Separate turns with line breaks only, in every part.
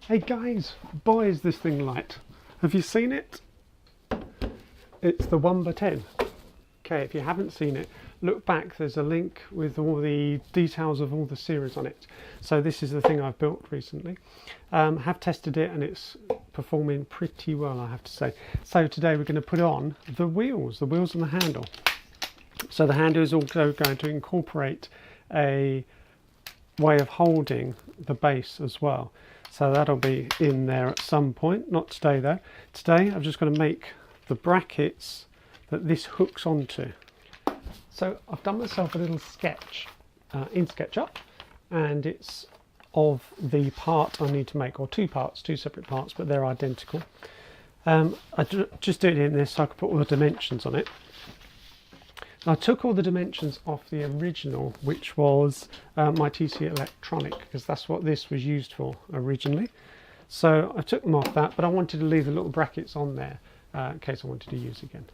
Hey guys, boy is this thing light. Have you seen it? It's the 1x10. Okay, if you haven't seen it, look back, there's a link with all the details of all the series on it. So this is the thing I've built recently. Have tested it and it's performing pretty well, I have to say. So today we're going to put on the wheels and the handle. So the handle is also going to incorporate a way of holding the base as well. So that'll be in there at some point, not today though. Today I'm just going to make the brackets that this hooks onto. So I've done myself a little sketch in SketchUp, and it's of the part I need to make, or two separate parts, but they're identical. I just did it in this so I could put all the dimensions on it. I took all the dimensions off the original, which was my TC Electronic, because that's what this was used for originally. So I took them off that, but I wanted to leave the little brackets on there in case I wanted to use again.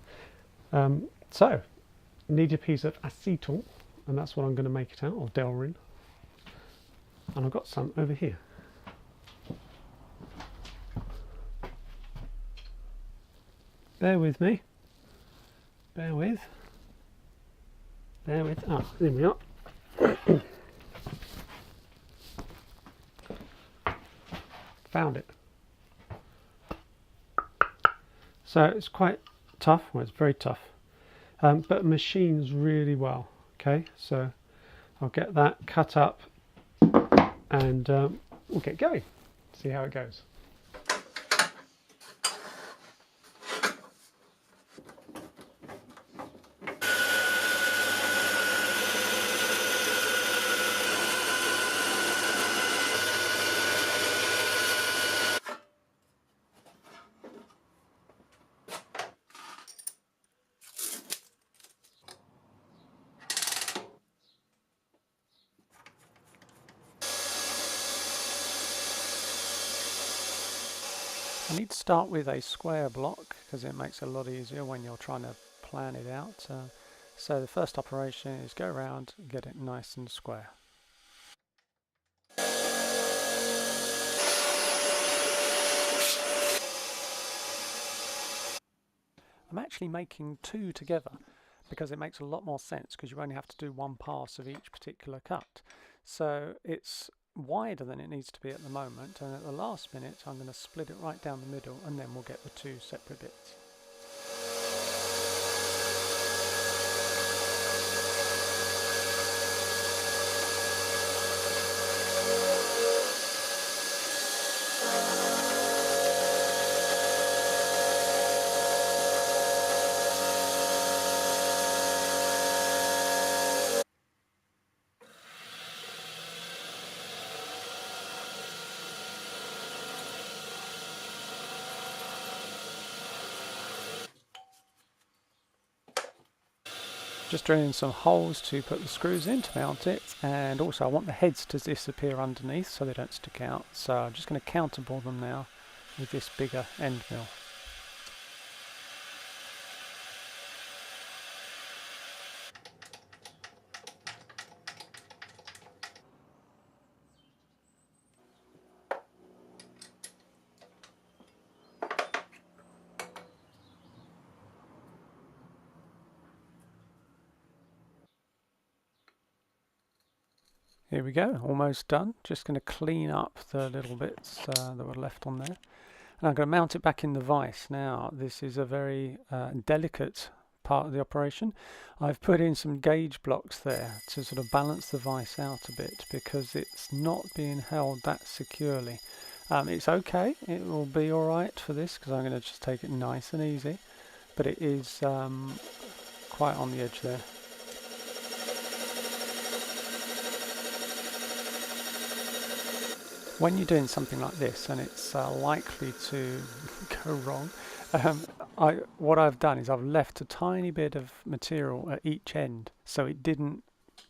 So I need a piece of Acetal, and that's what I'm going to make it out of, Delrin. And I've got some over here. Bear with me. Bear with. Ah, there we are. Found it. So it's quite tough. Well, it's very tough, but machines really well. Okay, so I'll get that cut up and we'll get going. See how it goes. I need to start with a square block because it makes it a lot easier when you're trying to plan it out. So the first operation is go around and get it nice and square. I'm actually making two together because it makes a lot more sense because you only have to do one pass of each particular cut. So it's wider than it needs to be at the moment, and at the last minute I'm going to split it right down the middle and then we'll get the two separate bits. Just drilling some holes to put the screws in to mount it, and also I want the heads to disappear underneath so they don't stick out. So I'm just going to counterbore them now with this bigger end mill. Here we go, almost done. Just going to clean up the little bits that were left on there. And I'm going to mount it back in the vise. Now, this is a very delicate part of the operation. I've put in some gauge blocks there to sort of balance the vise out a bit because it's not being held that securely. It's okay, it will be alright for this because I'm going to just take it nice and easy, but it is quite on the edge there. When you're doing something like this and it's likely to go wrong, what I've done is I've left a tiny bit of material at each end so it didn't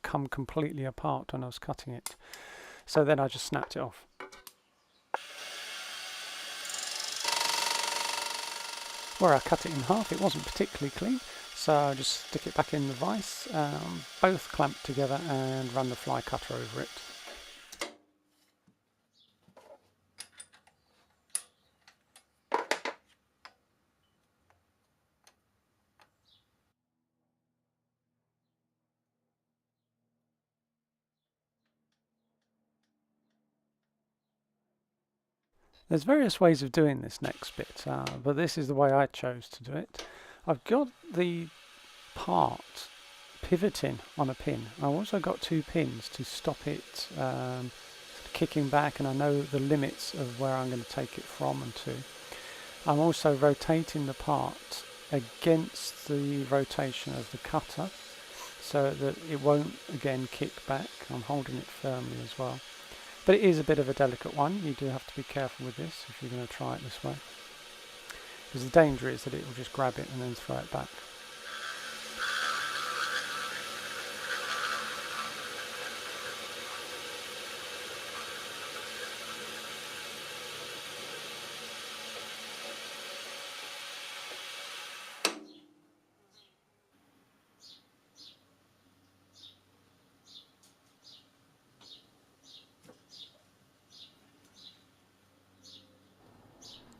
come completely apart when I was cutting it. So then I just snapped it off. Where I cut it in half, it wasn't particularly clean, so I just stick it back in the vise, both clamped together, and run the fly cutter over it. There's various ways of doing this next bit, but this is the way I chose to do it. I've got the part pivoting on a pin. I've also got 2 pins to stop it kicking back, and I know the limits of where I'm going to take it from and to. I'm also rotating the part against the rotation of the cutter so that it won't again kick back. I'm holding it firmly as well. But it is a bit of a delicate one. You do have to be careful with this if you're going to try it this way, because the danger is that it will just grab it and then throw it back.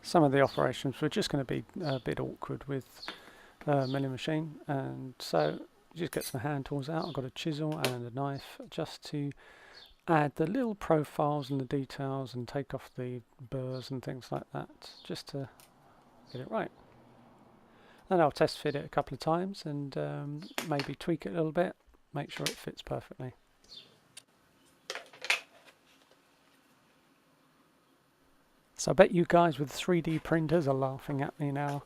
Some of the operations were just going to be a bit awkward with milling machine, and so just get some hand tools out. I've got a chisel and a knife just to add the little profiles and the details and take off the burrs and things like that, just to get it right. Then I'll test fit it a couple of times and maybe tweak it a little bit, make sure it fits perfectly. So I bet you guys with 3D printers are laughing at me now.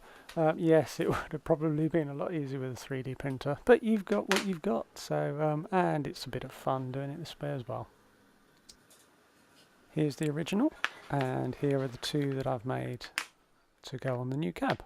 Yes, it would have probably been a lot easier with a 3D printer, but you've got what you've got, so and it's a bit of fun doing it this way as well. Here's the original, and here are the 2 that I've made to go on the new cab.